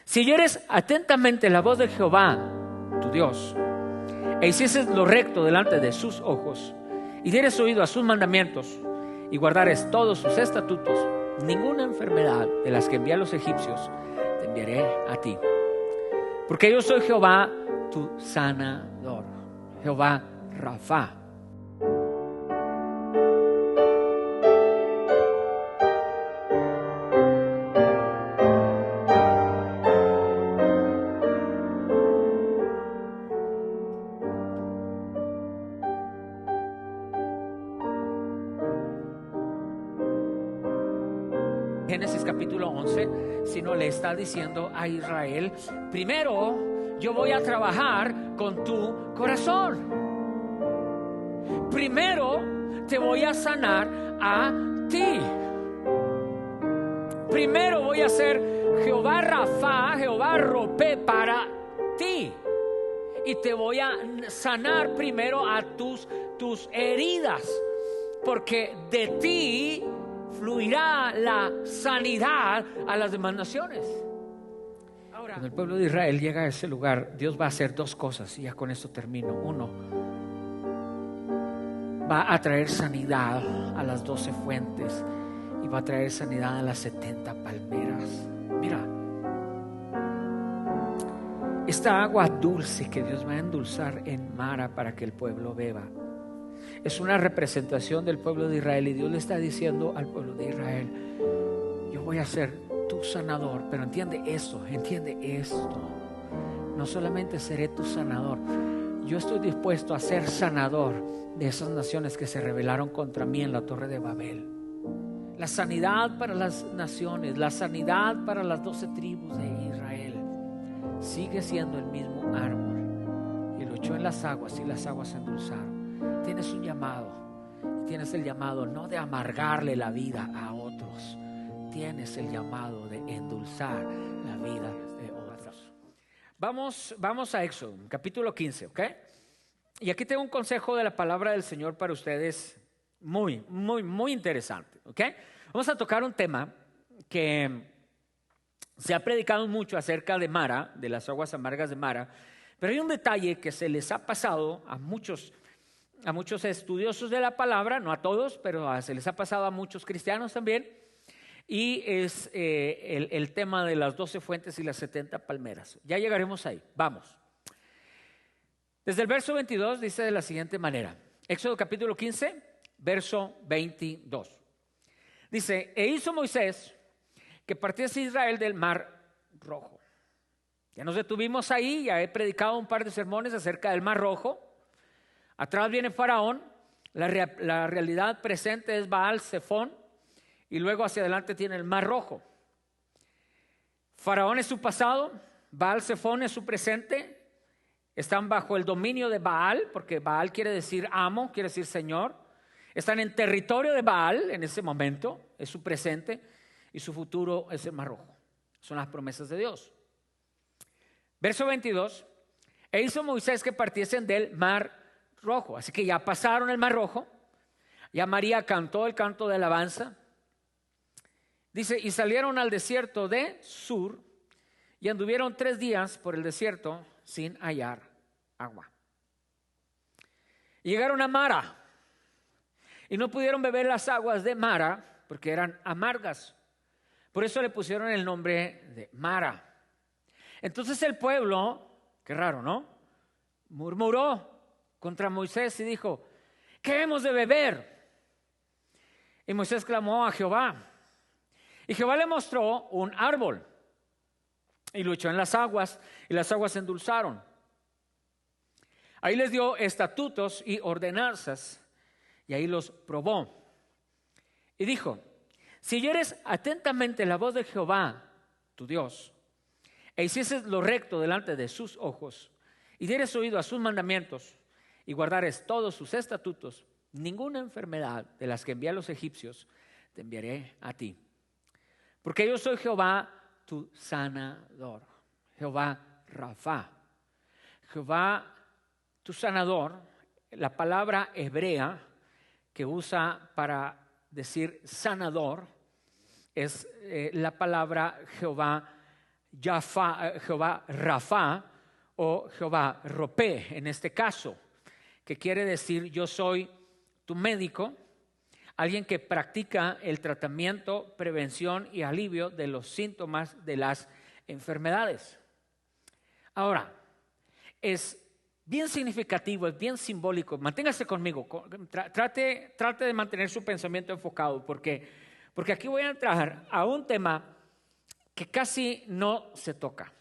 Si oyeres atentamente la voz de Jehová, tu Dios, e hicieses lo recto delante de sus ojos, y dieres oído a sus mandamientos, y guardares todos sus estatutos, ninguna enfermedad de las que envié a los egipcios te enviaré a ti. Porque yo soy Jehová, tu sanador, Jehová Rafa. Génesis capítulo 11, sino le está diciendo a Israel: primero yo voy a trabajar con tu corazón. Primero te voy a sanar a ti. Primero voy a ser Jehová Rafa, Jehová Ropé para ti. Y te voy a sanar primero a tus heridas, porque de ti fluirá la sanidad a las demás naciones. Ahora, cuando el pueblo de Israel llega a ese lugar, Dios va a hacer dos cosas, y ya con esto termino. Uno, va a traer sanidad a las 12 fuentes, y va a traer sanidad a las 70 palmeras. Mira, esta agua dulce que Dios va a endulzar en Mara para que el pueblo beba, es una representación del pueblo de Israel, y Dios le está diciendo al pueblo de Israel: yo voy a ser tu sanador, pero entiende esto. No solamente seré tu sanador, yo estoy dispuesto a ser sanador de esas naciones que se rebelaron contra mí en la Torre de Babel. La sanidad para las naciones, la sanidad para las 12 tribus de Israel sigue siendo el mismo árbol, y lo echó en las aguas, y las aguas se endulzaron. Tienes un llamado, tienes el llamado no de amargarle la vida a otros, tienes el llamado de endulzar la vida de otros. Vamos a Éxodo, capítulo 15, ¿ok? Y aquí tengo un consejo de la palabra del Señor para ustedes muy interesante, ¿ok? Vamos a tocar un tema que se ha predicado mucho acerca de Mara, de las aguas amargas de Mara, pero hay un detalle que se les ha pasado a muchos estudiosos de la palabra, no a todos, pero se les ha pasado a muchos cristianos también, y es el tema de las 12 fuentes y las 70 palmeras. Ya llegaremos ahí, vamos. Desde el verso 22 dice de la siguiente manera, Éxodo capítulo 15, verso 22. Dice: e hizo Moisés que partiese Israel del mar rojo. Ya nos detuvimos ahí, ya he predicado un par de sermones acerca del mar rojo. Atrás viene Faraón, la realidad presente es Baal Zephón, y luego hacia adelante tiene el mar rojo. Faraón es su pasado, Baal Zephón es su presente. Están bajo el dominio de Baal, porque Baal quiere decir amo, quiere decir señor. Están en territorio de Baal en ese momento, es su presente, y su futuro es el mar rojo. Son las promesas de Dios. Verso 22, e hizo Moisés que partiesen del mar rojo. Así que ya pasaron el mar rojo, ya María cantó el canto de alabanza. Dice: y salieron al desierto de Sur, y anduvieron 3 días por el desierto sin hallar agua. Y llegaron a Mara, y no pudieron beber las aguas de Mara, porque eran amargas. Por eso le pusieron el nombre de Mara. Entonces el pueblo, qué raro, ¿no?, murmuró contra Moisés y dijo: ¿qué hemos de beber? Y Moisés clamó a Jehová, y Jehová le mostró un árbol, y lo echó en las aguas, y las aguas se endulzaron. Ahí les dio estatutos y ordenanzas, y ahí los probó. Y dijo: si oyeres atentamente la voz de Jehová, tu Dios, e hicieses lo recto delante de sus ojos, y dieres oído a sus mandamientos, y guardares todos sus estatutos, ninguna enfermedad de las que envié a los egipcios te enviaré a ti. Porque yo soy Jehová, tu sanador, Jehová Rafa. Jehová, tu sanador, la palabra hebrea que usa para decir sanador es la palabra Jehová Jehová Rafa o Jehová Ropé en este caso, que quiere decir yo soy tu médico, alguien que practica el tratamiento, prevención y alivio de los síntomas de las enfermedades. Ahora, es bien significativo, es bien simbólico. Manténgase conmigo, trate de mantener su pensamiento enfocado, porque aquí voy a entrar a un tema que casi no se toca.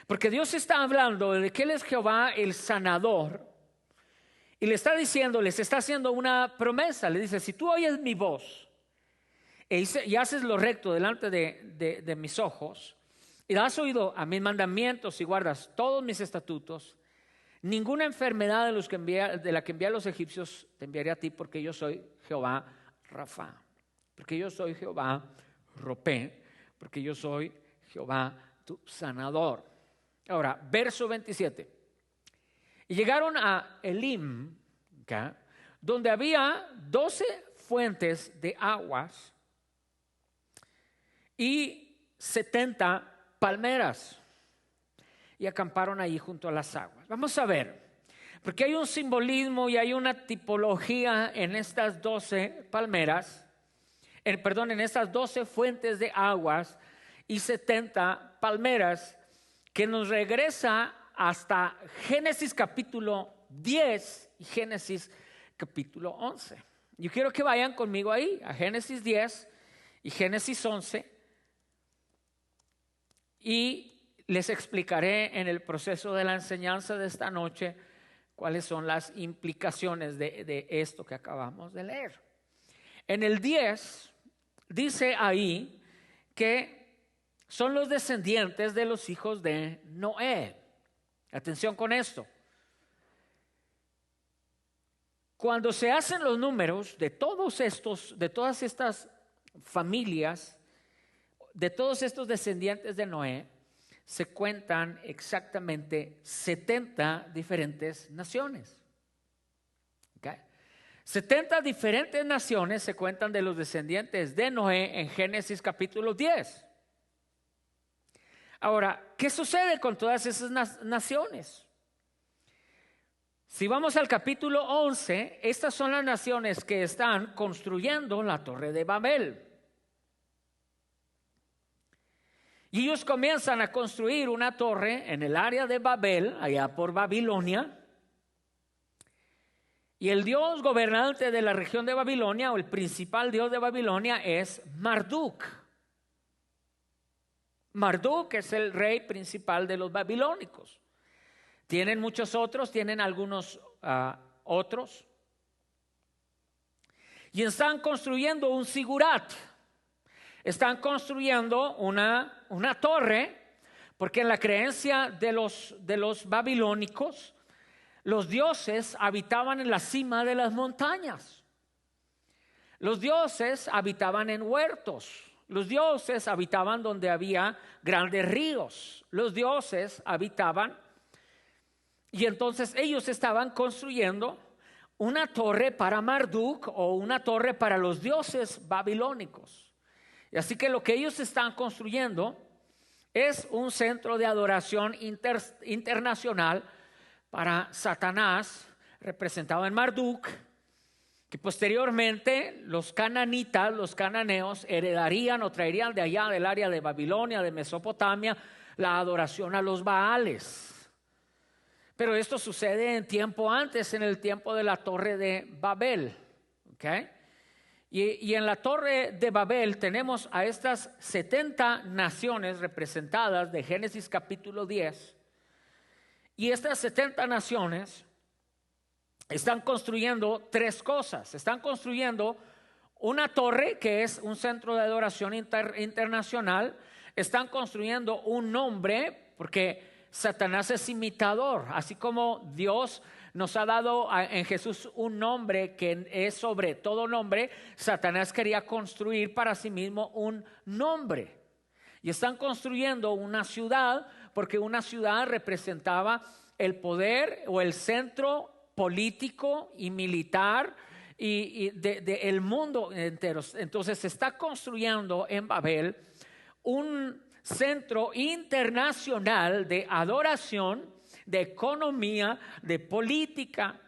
Porque Dios está hablando de que Él es Jehová el sanador y le está diciendo, les está haciendo una promesa. Le dice, si tú oyes mi voz y haces lo recto delante de mis ojos y das oído a mis mandamientos y guardas todos mis estatutos, ninguna enfermedad de la que envié a los egipcios te enviaré a ti, porque yo soy Jehová Rafa, porque yo soy Jehová Ropé, porque yo soy Jehová tu sanador. Ahora, verso 27. Y llegaron a Elim, donde había 12 fuentes de aguas y 70 palmeras, y acamparon allí junto a las aguas. Vamos a ver, porque hay un simbolismo y hay una tipología en estas 12 palmeras, en estas 12 fuentes de aguas y 70 palmeras, que nos regresa hasta Génesis capítulo 10 y Génesis capítulo 11. Yo quiero que vayan conmigo ahí, a Génesis 10 y Génesis 11, y les explicaré en el proceso de la enseñanza de esta noche cuáles son las implicaciones de esto que acabamos de leer. En el 10 dice ahí que son los descendientes de los hijos de Noé. Atención con esto. Cuando se hacen los números de todas estas familias, de todos estos descendientes de Noé, se cuentan exactamente 70 diferentes naciones. 70 diferentes naciones se cuentan de los descendientes de Noé en Génesis capítulo 10. Ahora, ¿qué sucede con todas esas naciones? Si vamos al capítulo 11, estas son las naciones que están construyendo la Torre de Babel. Y ellos comienzan a construir una torre en el área de Babel, allá por Babilonia. Y el dios gobernante de la región de Babilonia, o el principal dios de Babilonia, es Marduk. Marduk es el rey principal de los babilónicos. Tienen muchos otros, tienen algunos otros. Y están construyendo un sigurat. Están construyendo una torre, porque en la creencia de los babilónicos, los dioses habitaban en la cima de las montañas. Los dioses habitaban en huertos. Los dioses habitaban donde había grandes ríos. Los dioses habitaban, y entonces ellos estaban construyendo una torre para Marduk, o una torre para los dioses babilónicos. Y así que lo que ellos están construyendo es un centro de adoración internacional para Satanás, representado en Marduk, que posteriormente los cananitas, los cananeos, heredarían o traerían de allá del área de Babilonia, de Mesopotamia, la adoración a los Baales. Pero esto sucede en tiempo antes, en el tiempo de la Torre de Babel. ¿Okay? Y en la Torre de Babel tenemos a estas 70 naciones representadas de Génesis capítulo 10. Y estas 70 naciones están construyendo tres cosas. Están construyendo una torre que es un centro de adoración internacional. Están construyendo un nombre, porque Satanás es imitador. Así como Dios nos ha dado en Jesús un nombre que es sobre todo nombre, Satanás quería construir para sí mismo un nombre. Y están construyendo una ciudad, porque una ciudad representaba el poder o el centro político y militar y el mundo entero. Entonces se está construyendo en Babel un centro internacional de adoración, de economía, de política,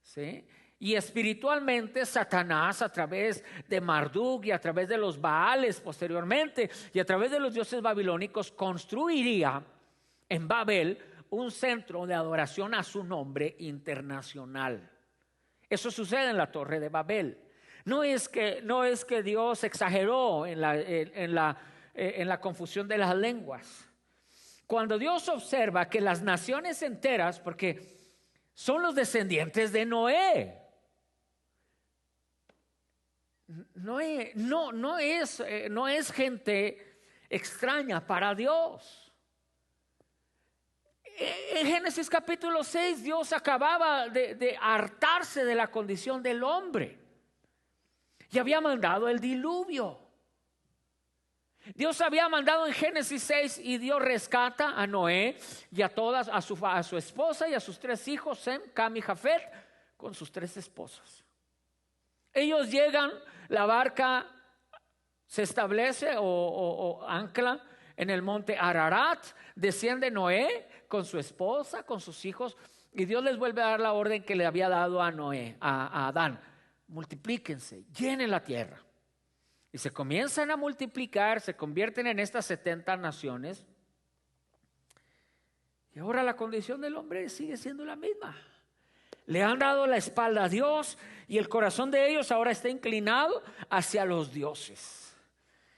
¿sí? Y espiritualmente Satanás, a través de Marduk y a través de los Baales posteriormente y a través de los dioses babilónicos, construiría en Babel un centro de adoración a su nombre internacional. Eso sucede en la Torre de Babel. No es que Dios exageró en la confusión de las lenguas. Cuando Dios observa que las naciones enteras, porque son los descendientes de Noé, no es gente extraña para Dios. En Génesis capítulo 6, Dios acababa de hartarse de la condición del hombre y había mandado el diluvio. Dios había mandado en Génesis 6 y Dios rescata a Noé y a todas, a su esposa y a sus 3 hijos, Sem, Cam y Jafet, con sus 3 esposas. Ellos llegan, la barca se establece o ancla en el monte Ararat, desciende Noé con su esposa, con sus hijos, y Dios les vuelve a dar la orden que le había dado a Noé, a Adán: multiplíquense, llenen la tierra. Y se comienzan a multiplicar, se convierten en estas 70 naciones. Y ahora la condición del hombre sigue siendo la misma. Le han dado la espalda a Dios y el corazón de ellos ahora está inclinado hacia los dioses.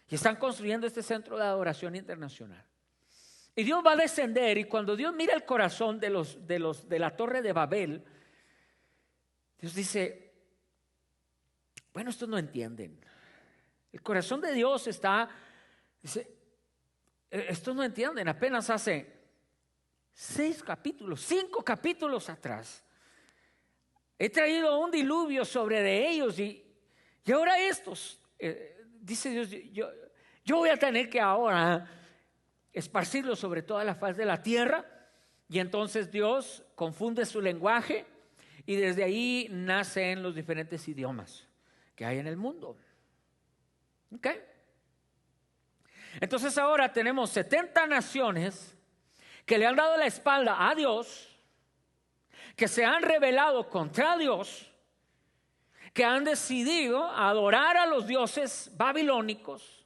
Y están construyendo este centro de adoración internacional. Y Dios va a descender, y cuando Dios mira el corazón de la Torre de Babel, Dios dice: bueno, estos no entienden. El corazón de Dios dice: estos no entienden. Apenas hace 5 capítulos atrás he traído un diluvio sobre de ellos y ahora estos, dice Dios, yo voy a tener que ahora esparcirlos sobre toda la faz de la tierra. Y entonces Dios confunde su lenguaje y desde ahí nacen los diferentes idiomas que hay en el mundo. Okay. Entonces ahora tenemos 70 naciones que le han dado la espalda a Dios, que se han rebelado contra Dios, que han decidido adorar a los dioses babilónicos,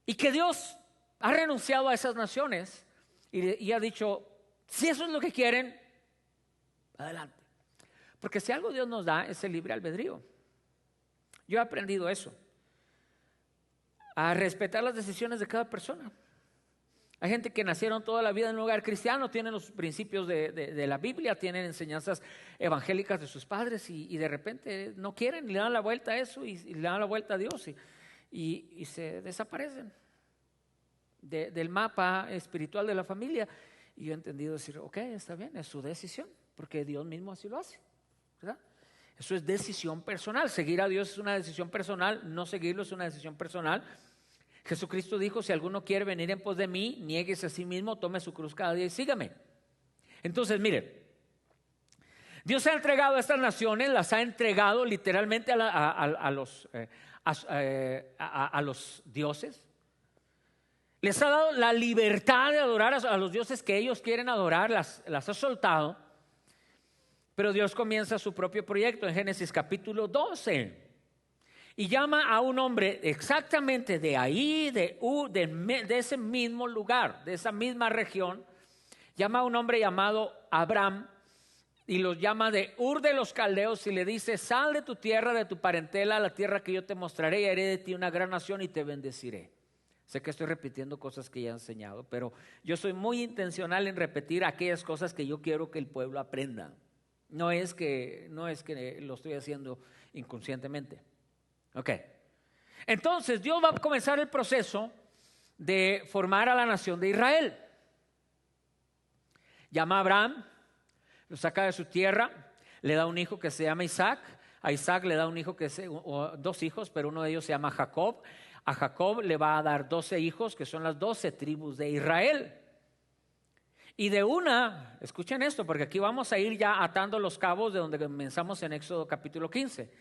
y que Dios ha renunciado a esas naciones y ha dicho: si eso es lo que quieren, adelante. Porque si algo Dios nos da es el libre albedrío. Yo he aprendido eso, a respetar las decisiones de cada persona. Hay gente que nacieron toda la vida en un hogar cristiano, tienen los principios de la Biblia, tienen enseñanzas evangélicas de sus padres y de repente no quieren, le dan la vuelta a eso y le dan la vuelta a Dios y se desaparecen del mapa espiritual de la familia. Y yo he entendido decir: ok, está bien, es su decisión, porque Dios mismo así lo hace, ¿verdad? Eso es decisión personal. Seguir a Dios es una decisión personal, no seguirlo es una decisión personal. Jesucristo dijo: si alguno quiere venir en pos de mí, niéguese a sí mismo, tome su cruz cada día y sígame. Entonces, mire, Dios ha entregado a estas naciones, las ha entregado literalmente a los dioses. Les ha dado la libertad de adorar a los dioses que ellos quieren adorar, las ha soltado. Pero Dios comienza su propio proyecto en Génesis capítulo 12 y llama a un hombre exactamente de ahí, de ese mismo lugar, de esa misma región. Llama a un hombre llamado Abraham y los llama de Ur de los Caldeos y le dice: sal de tu tierra, de tu parentela, a la tierra que yo te mostraré, y haré de ti una gran nación y te bendeciré. Sé que estoy repitiendo cosas que ya he enseñado, pero yo soy muy intencional en repetir aquellas cosas que yo quiero que el pueblo aprenda. No es que lo estoy haciendo inconscientemente. Ok. Entonces Dios va a comenzar el proceso de formar a la nación de Israel. Llama a Abraham, lo saca de su tierra, le da un hijo que se llama Isaac. A Isaac le da un hijo dos hijos, pero uno de ellos se llama Jacob. A Jacob le va a dar 12 hijos, que son las 12 tribus de Israel. Y de escuchen esto, porque aquí vamos a ir ya atando los cabos de donde comenzamos en Éxodo capítulo 15.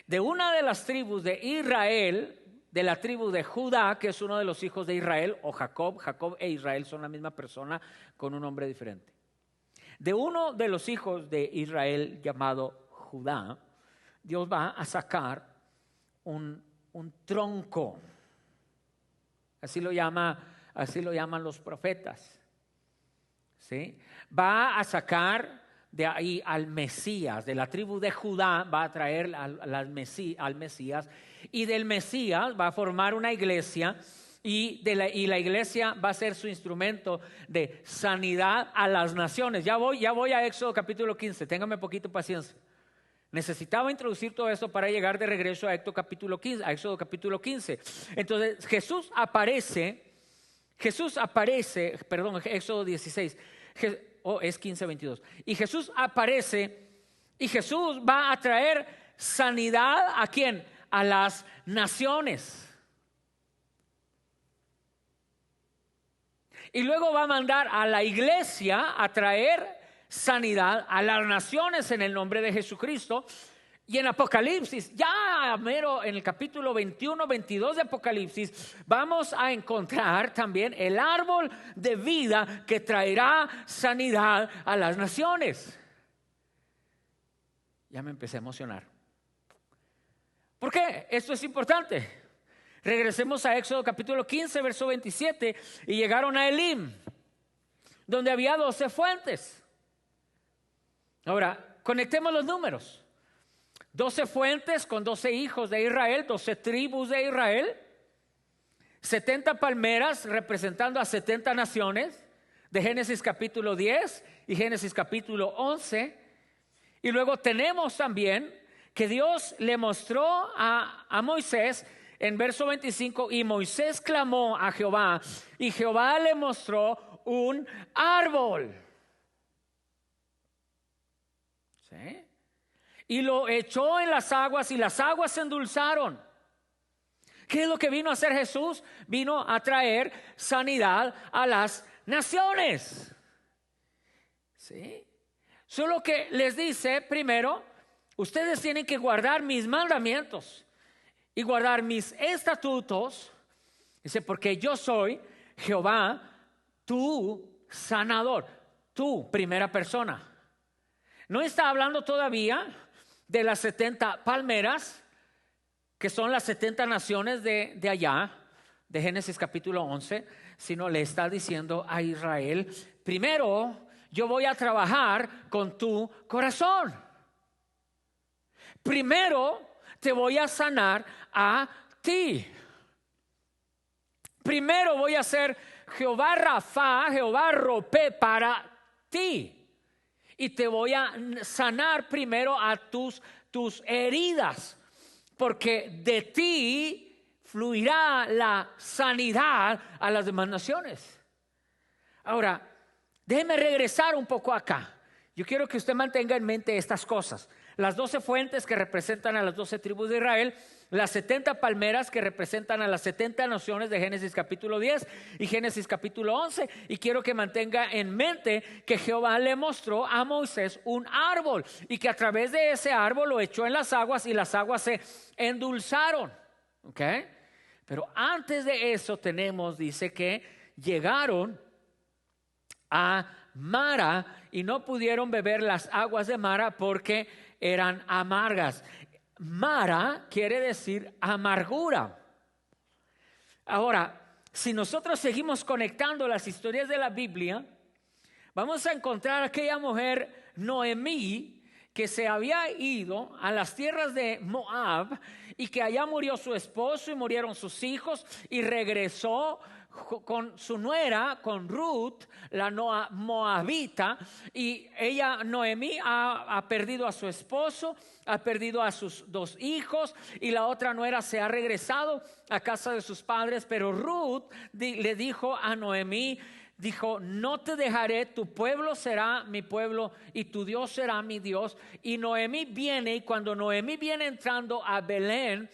De una de las tribus de Israel de la tribu de Judá, que es uno de los hijos de Israel, o Jacob. Jacob e Israel son la misma persona con un nombre diferente. De uno de los hijos de Israel llamado Judá, Dios va a sacar un tronco. Así lo llaman los profetas. ¿Sí? Va a sacar de ahí al Mesías. De la tribu de Judá va a traer al Mesías, y del Mesías va a formar una iglesia, y la iglesia va a ser su instrumento de sanidad a las naciones. Ya voy a Éxodo capítulo 15, téngame poquito paciencia. Necesitaba introducir todo esto para llegar de regreso a Éxodo capítulo 15. Entonces Jesús aparece, Éxodo 16, es 15, 22. Y Jesús aparece, y Jesús va a traer sanidad ¿a quién? A las naciones. Y luego va a mandar a la iglesia a traer sanidad a las naciones en el nombre de Jesucristo. Y en Apocalipsis, ya mero en el capítulo 21, 22 de Apocalipsis, vamos a encontrar también el árbol de vida que traerá sanidad a las naciones. Ya me empecé a emocionar. ¿Por qué? Esto es importante. Regresemos a Éxodo capítulo 15, verso 27, y llegaron a Elim, donde había 12 fuentes. Ahora, conectemos los números. 12 fuentes con 12 hijos de Israel, 12 tribus de Israel, 70 palmeras representando a 70 naciones, de Génesis capítulo 10 y Génesis capítulo 11. Y luego tenemos también que Dios le mostró a Moisés en verso 25, y Moisés clamó a Jehová, y Jehová le mostró un árbol. ¿Sí? Y lo echó en las aguas, y las aguas se endulzaron. ¿Qué es lo que vino a hacer Jesús? Vino a traer sanidad a las naciones. ¿Sí? Solo que les dice, primero, ustedes tienen que guardar mis mandamientos y guardar mis estatutos. Dice, porque yo soy Jehová, tu sanador. Tú, primera persona. No está hablando todavía de las 70 palmeras, que son las 70 naciones de allá, de Génesis capítulo 11, sino le está diciendo a Israel, primero yo voy a trabajar con tu corazón. Primero te voy a sanar a ti. Primero voy a ser Jehová Rafa, Jehová Ropé para ti. Y te voy a sanar primero a tus heridas, porque de ti fluirá la sanidad a las demás naciones. Ahora, déjeme regresar un poco acá. Yo quiero que usted mantenga en mente estas cosas. Las 12 fuentes que representan a las 12 tribus de Israel, las 70 palmeras que representan a las 70 naciones de Génesis capítulo 10 y Génesis capítulo 11. Y quiero que mantenga en mente que Jehová le mostró a Moisés un árbol, y que a través de ese árbol lo echó en las aguas, y las aguas se endulzaron. ¿Ok? Pero antes de eso dice que llegaron a Mara y no pudieron beber las aguas de Mara porque eran amargas. Mara quiere decir amargura. Ahora, si nosotros seguimos conectando las historias de la Biblia, vamos a encontrar a aquella mujer Noemí, que se había ido a las tierras de Moab, y que allá murió su esposo y murieron sus hijos, y regresó con su nuera, con Ruth, la moabita. Y ella, Noemí, ha perdido a su esposo, ha perdido a sus 2 hijos, y la otra nuera se ha regresado a casa de sus padres. Pero Ruth le dijo a Noemí, dijo, no te dejaré, tu pueblo será mi pueblo y tu Dios será mi Dios. Y Noemí viene, y cuando Noemí viene entrando a Belén,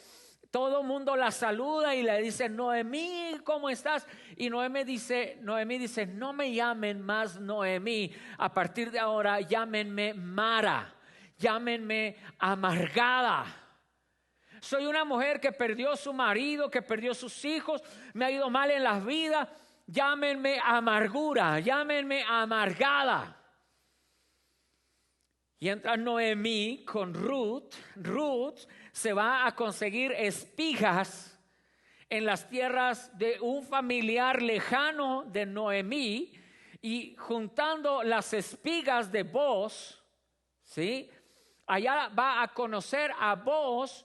todo el mundo la saluda y le dice, Noemí, ¿cómo estás? Y Noemí dice, no me llamen más Noemí, a partir de ahora llámenme Mara, llámenme amargada. Soy una mujer que perdió su marido, que perdió sus hijos, me ha ido mal en la vida. Llámenme amargura, llámenme amargada. Y entra Noemí con Ruth. Ruth se va a conseguir espigas en las tierras de un familiar lejano de Noemí, y juntando las espigas de Booz, ¿sí? Allá va a conocer a Booz,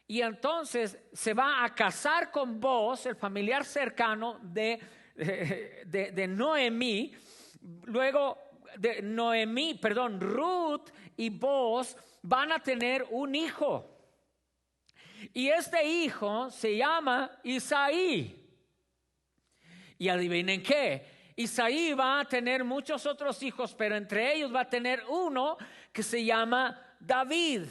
y entonces se va a casar con Booz, el familiar cercano de Noemí. Luego Ruth y Booz van a tener un hijo. Y este hijo se llama Isaí. Y adivinen qué, Isaí va a tener muchos otros hijos, pero entre ellos va a tener uno que se llama David.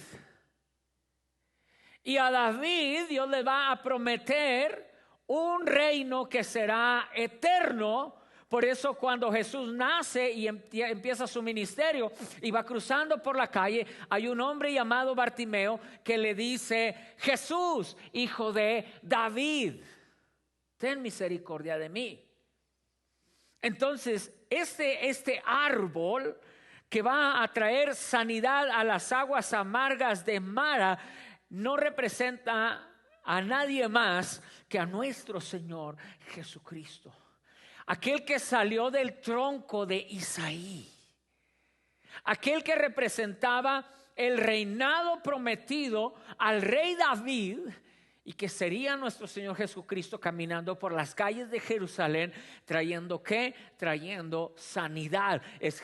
Y a David Dios le va a prometer un reino que será eterno. Por eso cuando Jesús nace y empieza su ministerio y va cruzando por la calle, hay un hombre llamado Bartimeo que le dice: Jesús, hijo de David, ten misericordia de mí. Entonces este árbol que va a traer sanidad a las aguas amargas de Mara no representa a nadie más que a nuestro Señor Jesucristo, aquel que salió del tronco de Isaí, aquel que representaba el reinado prometido al rey David, y que sería nuestro Señor Jesucristo caminando por las calles de Jerusalén trayendo ¿qué? Trayendo sanidad. Es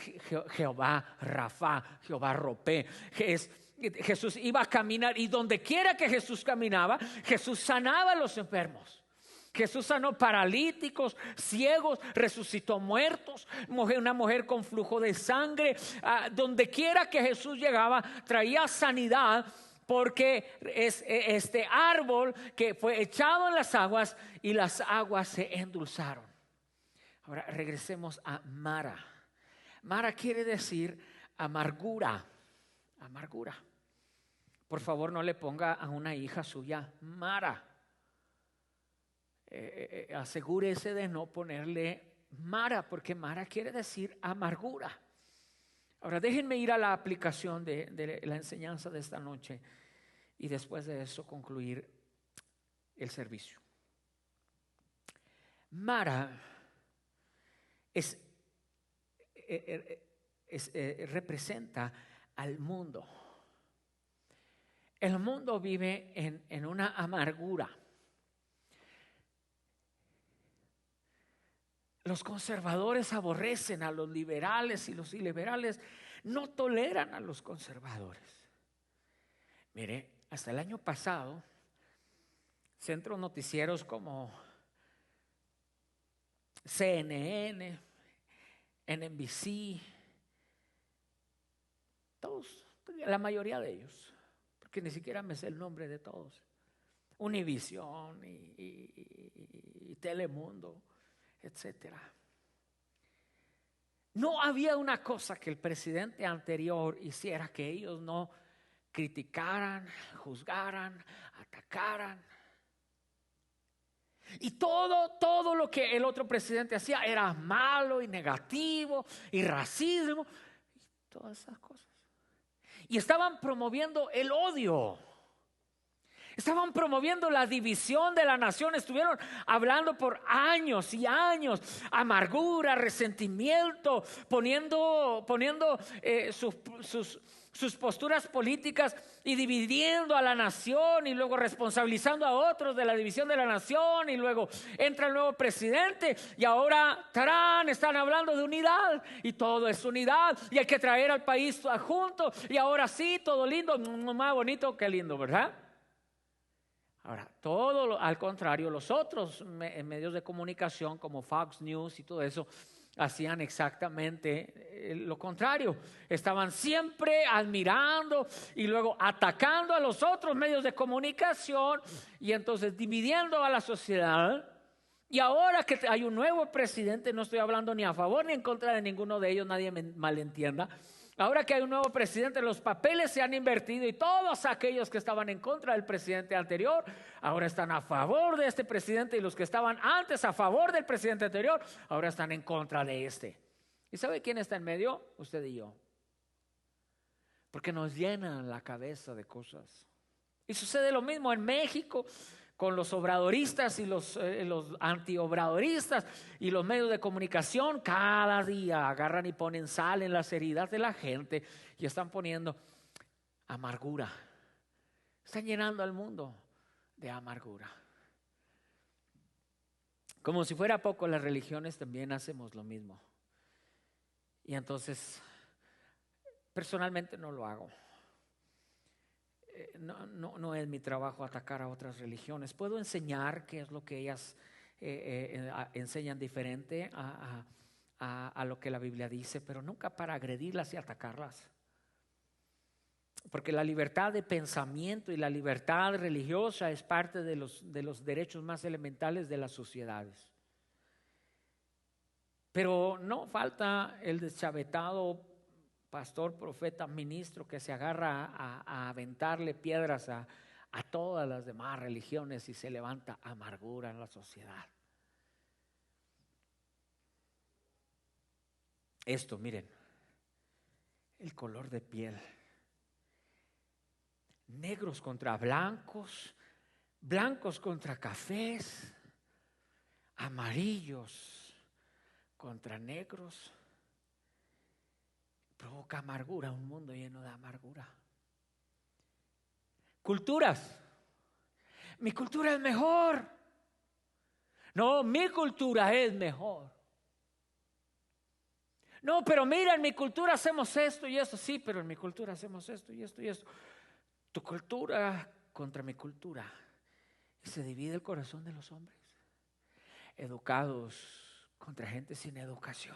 Jehová Rafa, Jehová Ropé. Jesús iba a caminar, y donde quiera que Jesús caminaba, Jesús sanaba a los enfermos. Jesús sanó paralíticos, ciegos, resucitó muertos, una mujer con flujo de sangre. Donde quiera que Jesús llegaba, traía sanidad, porque es este árbol que fue echado en las aguas y las aguas se endulzaron. Ahora regresemos a Mara. Mara quiere decir amargura. Amargura. Por favor, no le ponga a una hija suya Mara. Asegúrese de no ponerle Mara, porque Mara quiere decir amargura. Ahora déjenme ir a la aplicación de la enseñanza de esta noche, y después de eso concluir el servicio. Mara representa al mundo. El mundo vive en una amargura. Los conservadores aborrecen a los liberales, y los iliberales no toleran a los conservadores. Mire, hasta el año pasado, centros noticieros como CNN, NBC, todos, la mayoría de ellos, porque ni siquiera me sé el nombre de todos, Univisión y Telemundo, etcétera. No había una cosa que el presidente anterior hiciera que ellos no criticaran, juzgaran, atacaran. Y todo lo que el otro presidente hacía era malo y negativo y racismo y todas esas cosas. Y estaban promoviendo el odio. Estaban promoviendo la división de la nación. Estuvieron hablando por años y años, amargura, resentimiento, poniendo sus posturas políticas y dividiendo a la nación, y luego responsabilizando a otros de la división de la nación. Y luego entra el nuevo presidente y ahora están hablando de unidad, y todo es unidad, y hay que traer al país junto, y ahora sí, todo lindo, más bonito, qué lindo, ¿verdad? Ahora, todo al contrario, los otros medios de comunicación como Fox News y todo eso hacían exactamente lo contrario. Estaban siempre admirando y luego atacando a los otros medios de comunicación, y entonces dividiendo a la sociedad. Y ahora que hay un nuevo presidente, no estoy hablando ni a favor ni en contra de ninguno de ellos, nadie me malentienda. Ahora que hay un nuevo presidente, los papeles se han invertido y todos aquellos que estaban en contra del presidente anterior, ahora están a favor de este presidente, y los que estaban antes a favor del presidente anterior, ahora están en contra de este. ¿Y sabe quién está en medio? Usted y yo. Porque nos llenan la cabeza de cosas. Y sucede lo mismo en México con los obradoristas y los antiobradoristas y los medios de comunicación. Cada día agarran y ponen sal en las heridas de la gente y están poniendo amargura. Están llenando al mundo de amargura. Como si fuera poco, las religiones también hacemos lo mismo. Y entonces, personalmente no lo hago. No es mi trabajo atacar a otras religiones. Puedo enseñar qué es lo que ellas enseñan diferente a lo que la Biblia dice, pero nunca para agredirlas y atacarlas. Porque la libertad de pensamiento y la libertad religiosa es parte de los derechos más elementales de las sociedades. Pero no falta el deschavetado pastor, profeta, ministro que se agarra a aventarle piedras a todas las demás religiones y se levanta amargura en la sociedad. Esto, miren, el color de piel. Negros contra blancos, blancos contra cafés, amarillos contra negros. Provoca amargura, un mundo lleno de amargura. Culturas. Mi cultura es mejor. No, mi cultura es mejor. No, pero mira, en mi cultura hacemos esto y esto. Sí, pero en mi cultura hacemos esto y esto y esto. Tu cultura contra mi cultura. Y se divide el corazón de los hombres. Educados contra gente sin educación.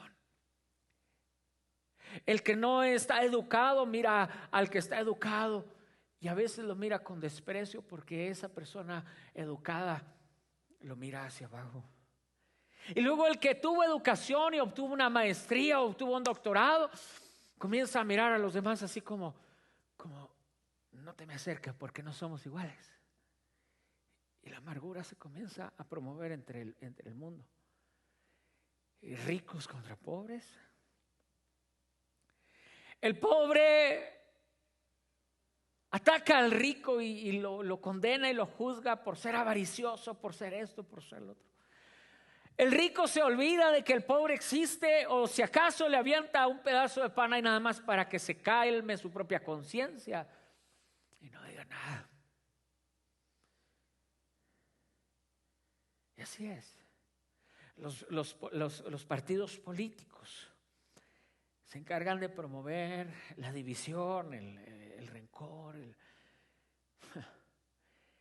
El que no está educado mira al que está educado y a veces lo mira con desprecio porque esa persona educada lo mira hacia abajo. Y luego el que tuvo educación y obtuvo una maestría, obtuvo un doctorado, comienza a mirar a los demás así como no te me acerques porque no somos iguales. Y la amargura se comienza a promover entre el mundo. Y ricos contra pobres. El pobre ataca al rico y lo condena y lo juzga por ser avaricioso, por ser esto, por ser lo otro. El rico se olvida de que el pobre existe, o si acaso le avienta un pedazo de pan ahí nada más para que se calme su propia conciencia y no diga nada. Y así es. Los partidos políticos se encargan de promover la división, el rencor.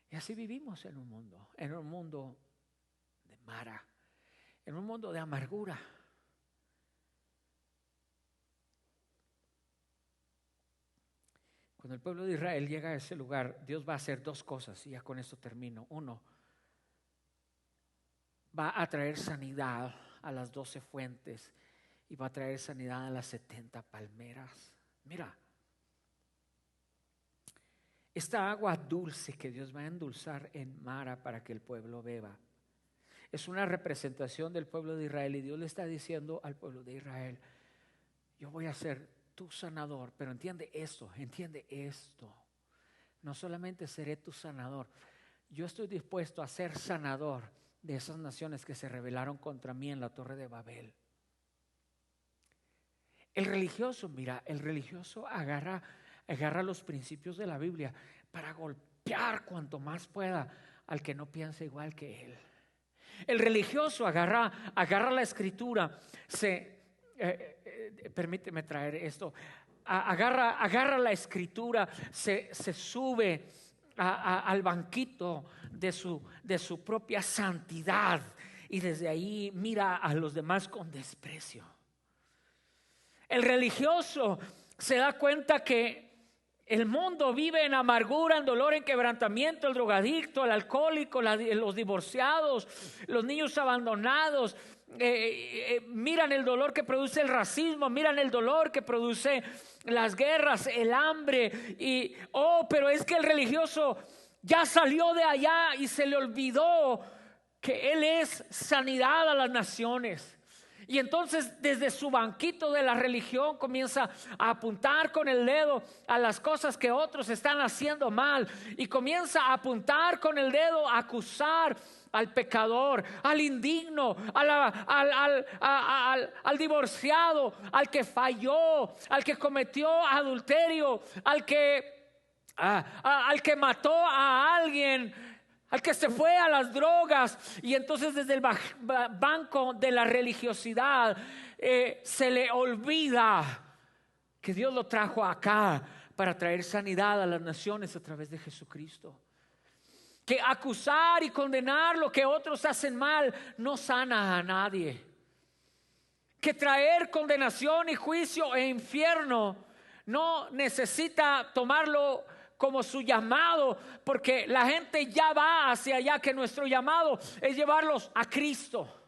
Y así vivimos en un mundo de mara, en un mundo de amargura. Cuando el pueblo de Israel llega a ese lugar, Dios va a hacer dos cosas, y ya con esto termino. Uno, va a traer sanidad a las 12 fuentes y va a traer sanidad a las 70 palmeras. Mira, esta agua dulce que Dios va a endulzar en Mara para que el pueblo beba es una representación del pueblo de Israel, y Dios le está diciendo al pueblo de Israel: yo voy a ser tu sanador, pero entiende esto. No solamente seré tu sanador, yo estoy dispuesto a ser sanador de esas naciones que se rebelaron contra mí en la Torre de Babel. El religioso agarra los principios de la Biblia para golpear cuanto más pueda al que no piensa igual que él. El religioso agarra la escritura, permíteme traer esto, agarra la escritura, se sube al banquito de su propia santidad y desde ahí mira a los demás con desprecio. El religioso se da cuenta que el mundo vive en amargura, en dolor, en quebrantamiento. El drogadicto, el alcohólico, los divorciados, los niños abandonados, miran el dolor que produce el racismo, miran el dolor que produce las guerras, el hambre, y pero es que el religioso ya salió de allá y se le olvidó que él es sanidad a las naciones. Y entonces desde su banquito de la religión comienza a apuntar con el dedo a las cosas que otros están haciendo mal, y comienza a apuntar con el dedo, a acusar al pecador, al indigno, al divorciado, al que falló, al que cometió adulterio, al que mató a alguien, al que se fue a las drogas. Y entonces desde el banco de la religiosidad se le olvida que Dios lo trajo acá para traer sanidad a las naciones a través de Jesucristo. Que acusar y condenar lo que otros hacen mal no sana a nadie. Que traer condenación y juicio e infierno no necesita tomarlo como su llamado, porque la gente ya va hacia allá. Que nuestro llamado es llevarlos a Cristo.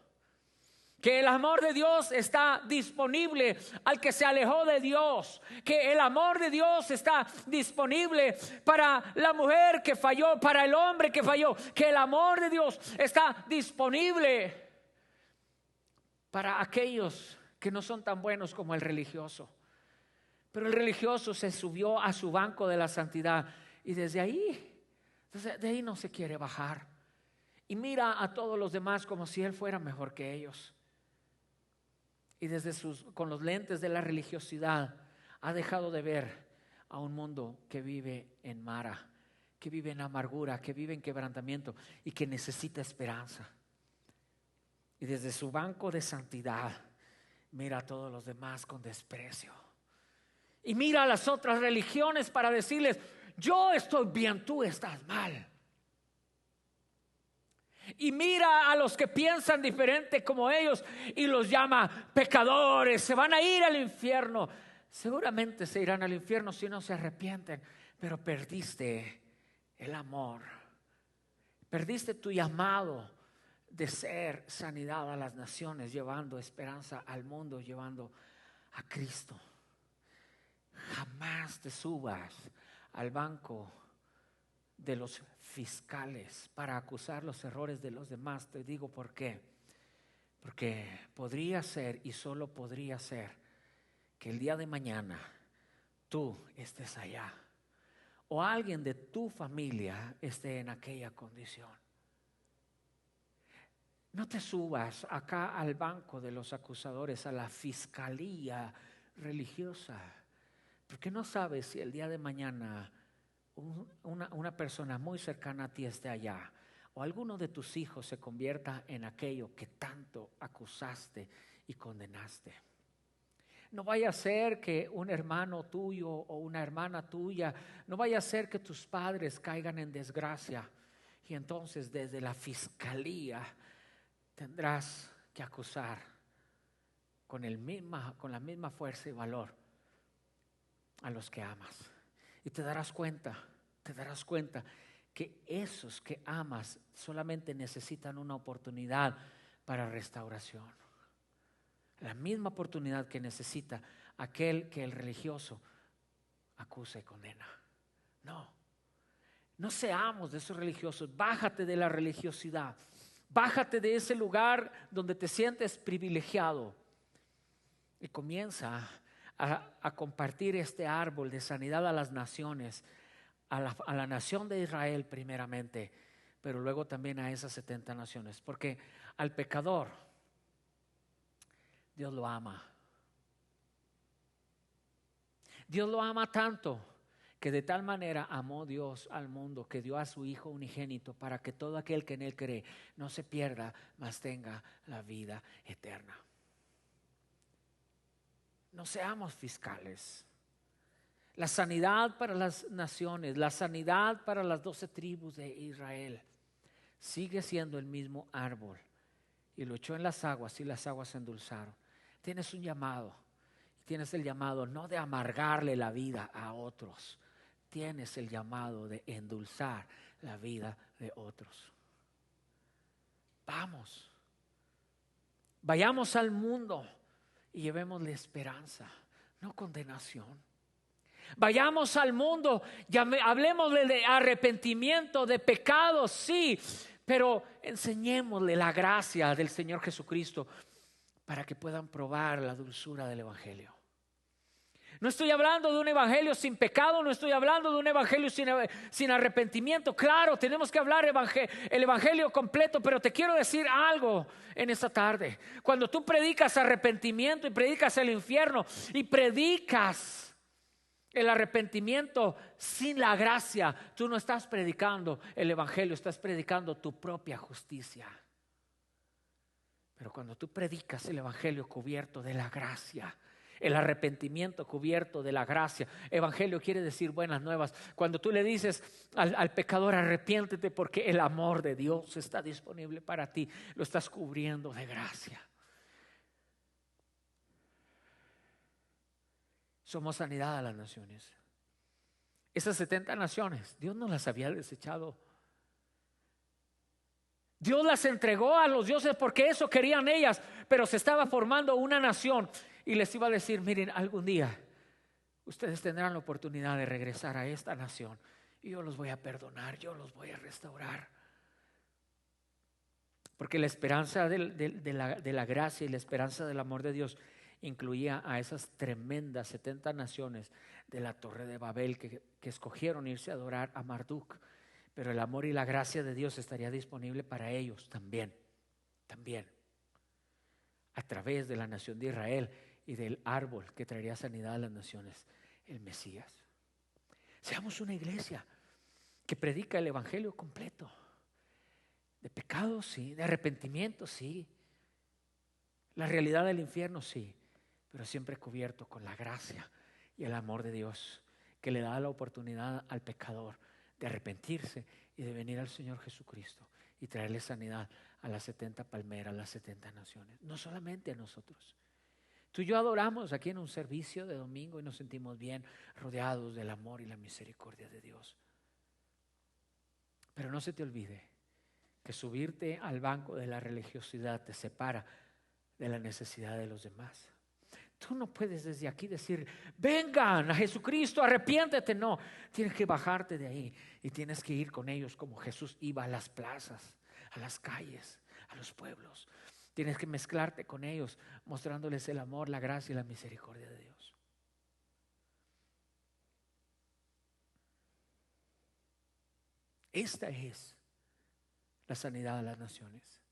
Que el amor de Dios está disponible al que se alejó de Dios. Que el amor de Dios está disponible para la mujer que falló, para el hombre que falló. Que el amor de Dios está disponible para aquellos que no son tan buenos como el religioso. Pero el religioso se subió a su banco de la santidad y desde ahí no se quiere bajar. Y mira a todos los demás como si él fuera mejor que ellos. Y con los lentes de la religiosidad ha dejado de ver a un mundo que vive en mara, que vive en amargura, que vive en quebrantamiento y que necesita esperanza. Y desde su banco de santidad mira a todos los demás con desprecio. Y mira a las otras religiones para decirles: yo estoy bien, tú estás mal. Y mira a los que piensan diferente como ellos y los llama pecadores, se van a ir al infierno. Seguramente se irán al infierno si no se arrepienten, pero perdiste el amor, perdiste tu llamado de ser sanidad a las naciones, llevando esperanza al mundo, llevando a Cristo. Jamás te subas al banco de los fiscales para acusar los errores de los demás. Te digo por qué. Porque podría ser, y solo podría ser, que el día de mañana tú estés allá o alguien de tu familia esté en aquella condición. No te subas acá al banco de los acusadores, a la fiscalía religiosa, porque no sabes si el día de mañana una persona muy cercana a ti esté allá, o alguno de tus hijos se convierta en aquello que tanto acusaste y condenaste. No vaya a ser que un hermano tuyo o una hermana tuya, no vaya a ser que tus padres caigan en desgracia, y entonces desde la fiscalía tendrás que acusar con la misma fuerza y valor a los que amas. Y te darás cuenta que esos que amas solamente necesitan una oportunidad para restauración. La misma oportunidad que necesita aquel que el religioso acusa y condena. No seamos de esos religiosos. Bájate de la religiosidad. Bájate de ese lugar donde te sientes privilegiado y comienza a compartir este árbol de sanidad a las naciones, a la nación de Israel primeramente, pero luego también a esas 70 naciones, porque al pecador Dios lo ama. Dios lo ama tanto que de tal manera amó Dios al mundo que dio a su Hijo unigénito para que todo aquel que en él cree no se pierda, mas tenga la vida eterna. No seamos fiscales. La sanidad para las naciones, la sanidad para las 12 tribus de Israel sigue siendo el mismo árbol, y lo echó en las aguas y las aguas se endulzaron. Tienes un llamado, tienes el llamado no de amargarle la vida a otros, tienes el llamado de endulzar la vida de otros. Vamos, Vayamos al mundo y llevémosle esperanza, no condenación. Vayamos al mundo, hablemosle de arrepentimiento, de pecados, sí, pero enseñémosle la gracia del Señor Jesucristo para que puedan probar la dulzura del Evangelio. No estoy hablando de un evangelio sin pecado, no estoy hablando de un evangelio sin arrepentimiento. Claro, tenemos que hablar el evangelio completo, pero te quiero decir algo en esta tarde. Cuando tú predicas arrepentimiento y predicas el infierno y predicas el arrepentimiento sin la gracia, tú no estás predicando el evangelio, estás predicando tu propia justicia. Pero cuando tú predicas el evangelio cubierto de la gracia, el arrepentimiento cubierto de la gracia. Evangelio quiere decir buenas nuevas. Cuando tú le dices al pecador, arrepiéntete porque el amor de Dios está disponible para ti, lo estás cubriendo de gracia. Somos sanidad a las naciones. Esas 70 naciones, Dios no las había desechado. Dios las entregó a los dioses porque eso querían ellas, pero se estaba formando una nación. Y les iba a decir, miren, algún día ustedes tendrán la oportunidad de regresar a esta nación y yo los voy a perdonar, yo los voy a restaurar. Porque la esperanza de la gracia y la esperanza del amor de Dios incluía a esas tremendas 70 naciones de la Torre de Babel que escogieron irse a adorar a Marduk. Pero el amor y la gracia de Dios estaría disponible para ellos también, a través de la nación de Israel y del árbol que traería sanidad a las naciones, el Mesías. Seamos una iglesia que predica el evangelio completo, de pecado sí, de arrepentimiento sí, la realidad del infierno sí, pero siempre cubierto con la gracia y el amor de Dios, que le da la oportunidad al pecador de arrepentirse y de venir al Señor Jesucristo y traerle sanidad a las 70 palmeras, a las 70 naciones, no solamente a nosotros. Tú y yo adoramos aquí en un servicio de domingo y nos sentimos bien rodeados del amor y la misericordia de Dios. Pero no se te olvide que subirte al banco de la religiosidad te separa de la necesidad de los demás. Tú no puedes desde aquí decir, vengan a Jesucristo, arrepiéntete. No, tienes que bajarte de ahí y tienes que ir con ellos como Jesús iba a las plazas, a las calles, a los pueblos. Tienes que mezclarte con ellos, mostrándoles el amor, la gracia y la misericordia de Dios. Esta es la sanidad de las naciones.